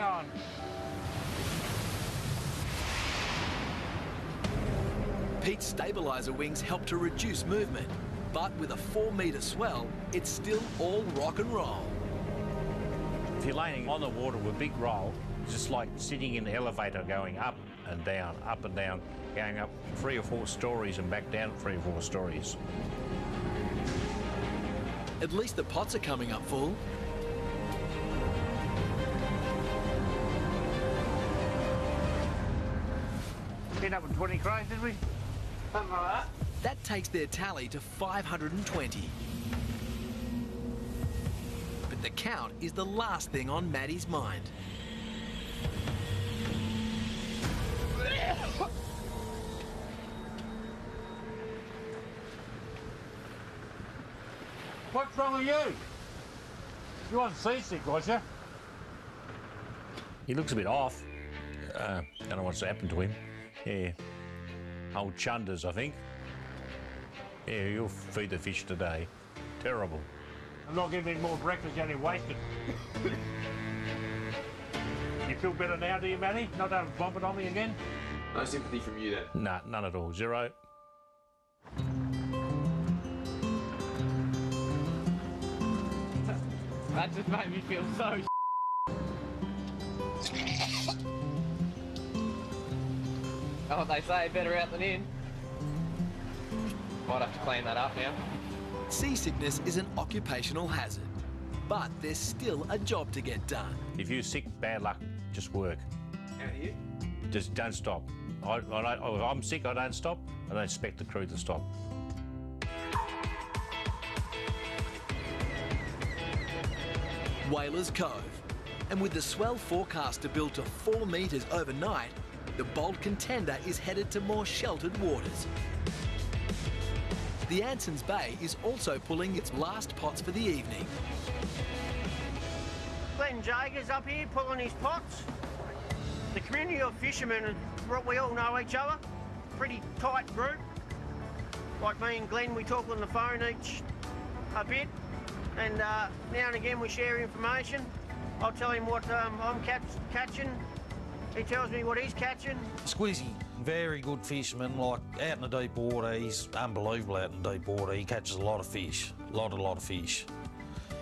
hang on. Pete's stabiliser wings help to reduce movement, but with a 4-metre swell, it's still all rock and roll. If you're landing on the water with a big roll, it's just like sitting in the elevator going up and down, going up 3 or 4 stories and back down 3 or 4 stories. At least the pots are coming up full. Hit up with 20 cranes, did we? Something like that. That takes their tally to 520. But the count is the last thing on Maddie's mind. What's wrong with you? You wasn't seasick, was you? He looks a bit off. Don't know what's happened to him. Yeah. Old chunders, I think. Yeah, you'll feed the fish today. Terrible. I'm not giving him more breakfast, you only wasted. You feel better now, do you, Matty? Not having bumping on me again? No sympathy from you then? Nah, none at all. Zero. That just made me feel so Oh, what they say, better out than in. Might have to clean that up now. Seasickness is an occupational hazard, but there's still a job to get done. If you're sick, bad luck, just work. How do you? Just don't stop. If I'm sick, I don't stop. I don't expect the crew to stop. Whalers Cove. And with the swell forecast to build to 4 metres overnight, the Bold Contender is headed to more sheltered waters. The Anson's Bay is also pulling its last pots for the evening. Glenn Jager's up here pulling his pots. The community of fishermen, we all know each other. Pretty tight group. Like me and Glenn, we talk on the phone each a bit. And now and again we share information. I'll tell him what I'm catching. He tells me what he's catching. Scuzzy, very good fisherman, like out in the deep water, he's unbelievable out in the deep water. He catches a lot of fish, a lot of fish.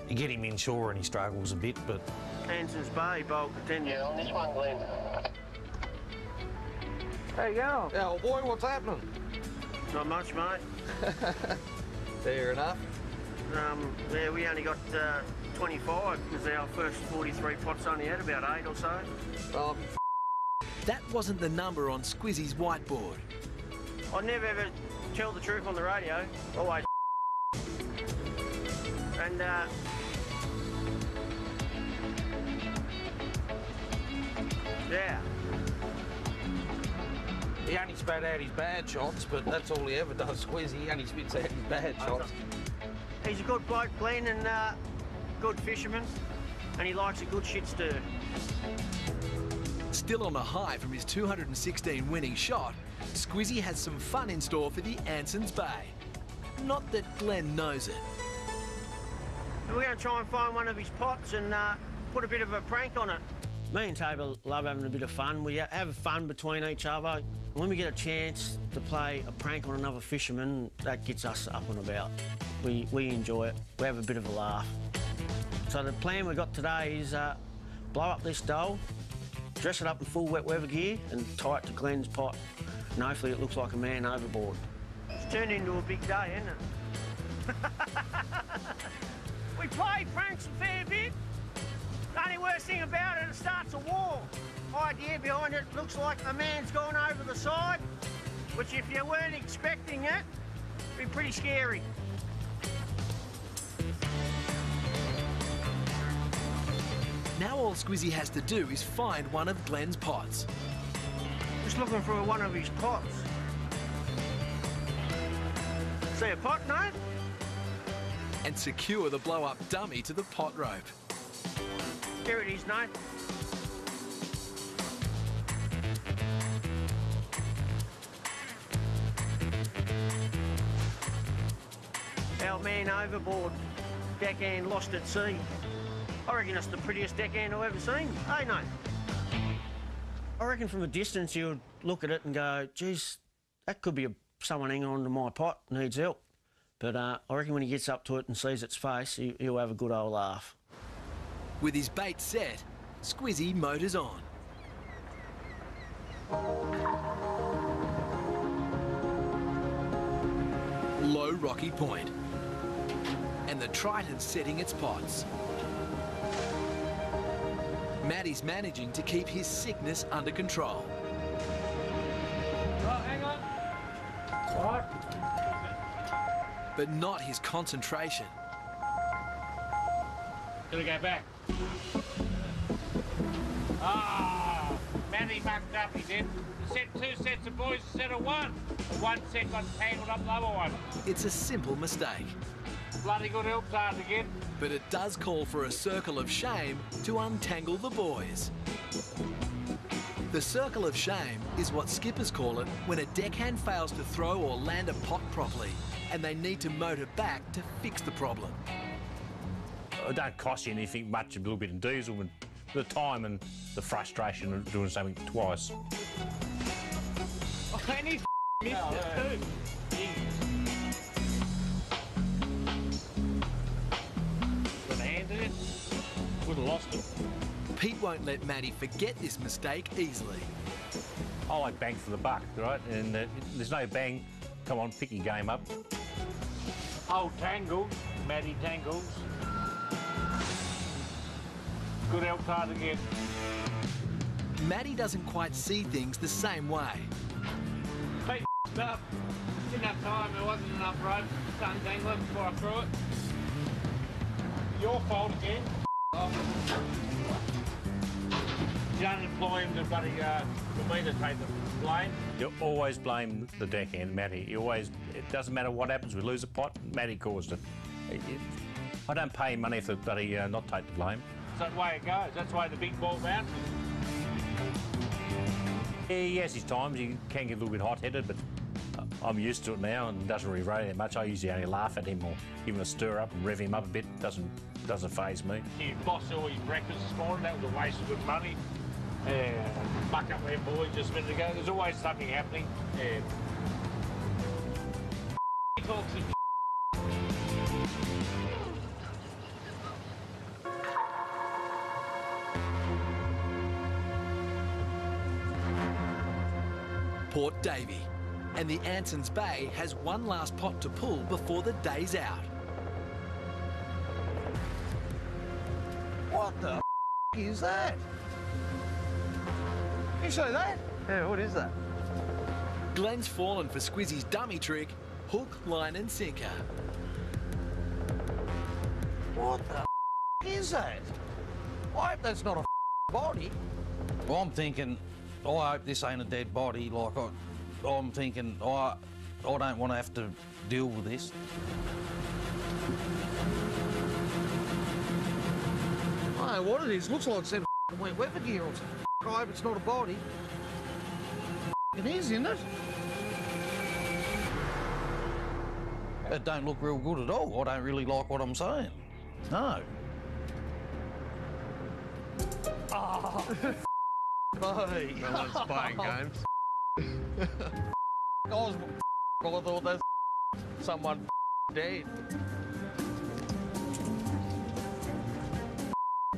You get him inshore and he struggles a bit, but... Anson's Bay, Bold Contender. Yeah, on this one, Glenn. How you going? Yeah, well, boy, what's happening? Not much, mate. Fair enough. Yeah, we only got 25 because our first 43 pots only had about 8 or so. Oh, That wasn't the number on Squizzy's whiteboard. I never ever tell the truth on the radio. Always. And yeah. He only spat out his bad shots, but that's all he ever does, Squizzy. He only spits out his bad shots. He's a good bloke, Glenn, and good fisherman, and he likes a good shit stir. Still on a high from his 216 winning shot, Squizzy has some fun in store for the Anson's Bay. Not that Glenn knows it. We're going to try and find one of his pots and put a bit of a prank on it. Me and Tabor love having a bit of fun. We have fun between each other. When we get a chance to play a prank on another fisherman, that gets us up and about. We enjoy it. We have a bit of a laugh. So the plan we got today is blow up this doll, dress it up in full wet weather gear and tie it to Glenn's pot. And hopefully it looks like a man overboard. It's turned into a big day, hasn't it? We play pranks a fair bit. The only worst thing about it, it starts a war. Idea behind it looks like a man's gone over the side, which if you weren't expecting it, would be pretty scary. Now all Squizzy has to do is find one of Glenn's pots. Just looking for one of his pots. See a pot, no? And secure the blow-up dummy to the pot rope. Here it is, no? Our man overboard, deckhand lost at sea. I reckon it's the prettiest deckhand I've ever seen. Hey, no. I reckon from a distance you would look at it and go, geez, that could be someone hanging on to my pot, needs help. But I reckon when he gets up to it and sees its face, he'll have a good old laugh. With his bait set, Squizzy motors on. Low rocky point. And the Triton's setting its pots. Matty's managing to keep his sickness under control. Oh, hang on. Right. But not his concentration. Gonna go back. Ah, Matty mucked up, he did. He sent 2 sets of boys instead of 1. One set got tangled up the other one. It's a simple mistake. Bloody good help hard to get. But it does call for a circle of shame to untangle the boys. The circle of shame is what skippers call it when a deckhand fails to throw or land a pot properly and they need to motor back to fix the problem. It don't cost you anything much, a little bit of diesel, and the time and the frustration of doing something twice. Oh, and he missed it too. Could have handed it, would have lost it. Pete won't let Matty forget this mistake easily. I like bang for the buck, right? And there's no bang. Come on, pick your game up. Old tangles, Matty tangles. Good help hard to get. Matty doesn't quite see things the same way. Pete up. Didn't have time, there wasn't enough rope. Sun dangling before I threw it. Your fault again. Oh. You don't employ him to bloody, for me to take the blame. You always blame the deckhand, Matty. You always, it doesn't matter what happens, we lose a pot, Matty caused it. I don't pay him money for bloody not take the blame. That's the way it goes. That's the way the big ball bounces. Yeah, he has his times. He can get a little bit hot-headed, but I'm used to it now and doesn't really worry that much. I usually only laugh at him or give him a stir up and rev him up a bit. Doesn't faze me. He lost all his breakfast this morning. That was a waste of good money. Buck up them boys just a minute ago. There's always something happening. He talks his Port Davey. And the Anson's Bay has one last pot to pull before the day's out. What the is that? You say that? Yeah, what is that? Glenn's fallen for Squizzy's dummy trick, hook, line and sinker. What the is that? I hope that's not a body. Well, I'm thinking, I hope this ain't a dead body. Like, I'm thinking, I don't want to have to deal with this. I don't know what it is. Looks like some wet weather gear or something. I hope it's not a body. It is, isn't it? It don't look real good at all. I don't really like what I'm saying. No. Oh, boy. No one's playing games. I thought that's someone dead.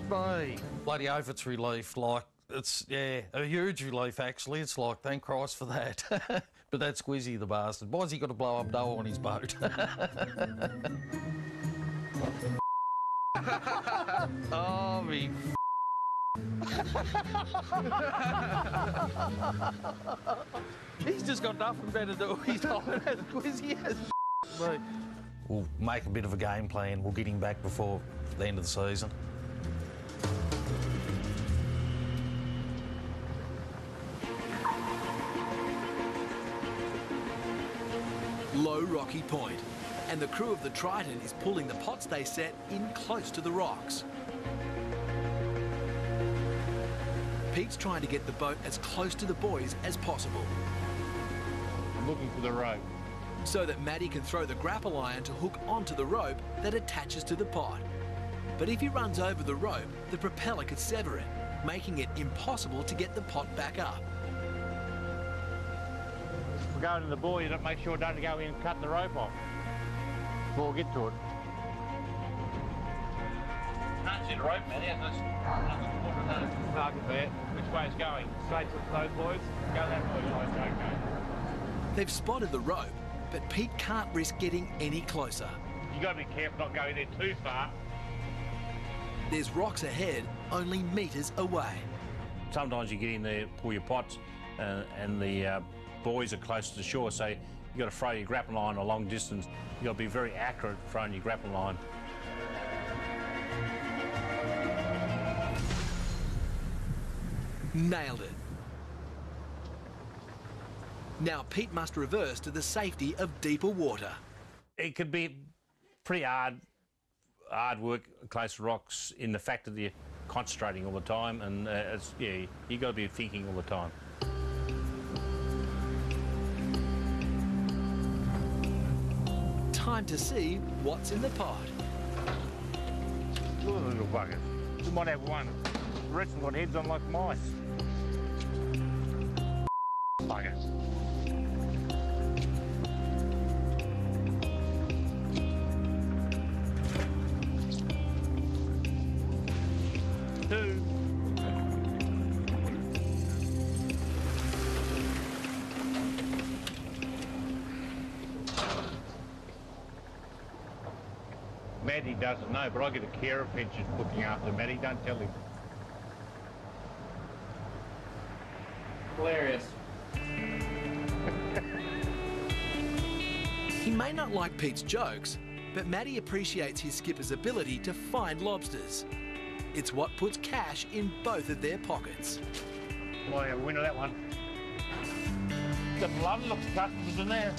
Boy. Bloody oath it's relief. Like, it's, yeah, a huge relief, actually. It's like, thank Christ for that. But that's Squizzy, the bastard. Why's he got to blow up dough on his boat? Oh, me. He's just got nothing better to do. He's not as Squizzy as me. We'll make a bit of a game plan. We'll get him back before the end of the season. Low rocky point, and the crew of the Triton is pulling the pots they set in close to the rocks. Pete's trying to get the boat as close to the boys as possible, I'm looking for the rope. so that Matty can throw the grapple iron to hook onto the rope that attaches to the pot. But if he runs over the rope, the propeller could sever it, making it impossible to get the pot back up. If we go into the buoy, you make sure don't go in and cut the rope off before we get to it. Can't see the rope, man. Yeah, that's target there. Which way it's going? Straight to those boys? Go that way, guys. Okay. They've spotted the rope, but Pete can't risk getting any closer. You got to be careful not going there too far. There's rocks ahead, only metres away. Sometimes you get in there, pull your pots, and the buoys are close to the shore, so you got to throw your grappling line a long distance. You got to be very accurate throwing your grappling line. Nailed it. Now Pete must reverse to the safety of deeper water. It could be pretty hard work close to rocks in the fact that you're concentrating all the time, and you got to be thinking all the time. Time to see what's in the pot. Look at the little buggers. We might have one. The rest have got heads on like mice. Buggers. Two. Maddie doesn't know, but I get a carer pension looking after Maddie. Don't tell him. Hilarious. He may not like Pete's jokes, but Matty appreciates his skipper's ability to find lobsters. It's what puts cash in both of their pockets. Well, yeah, winner that one. Got a lot of customers in there.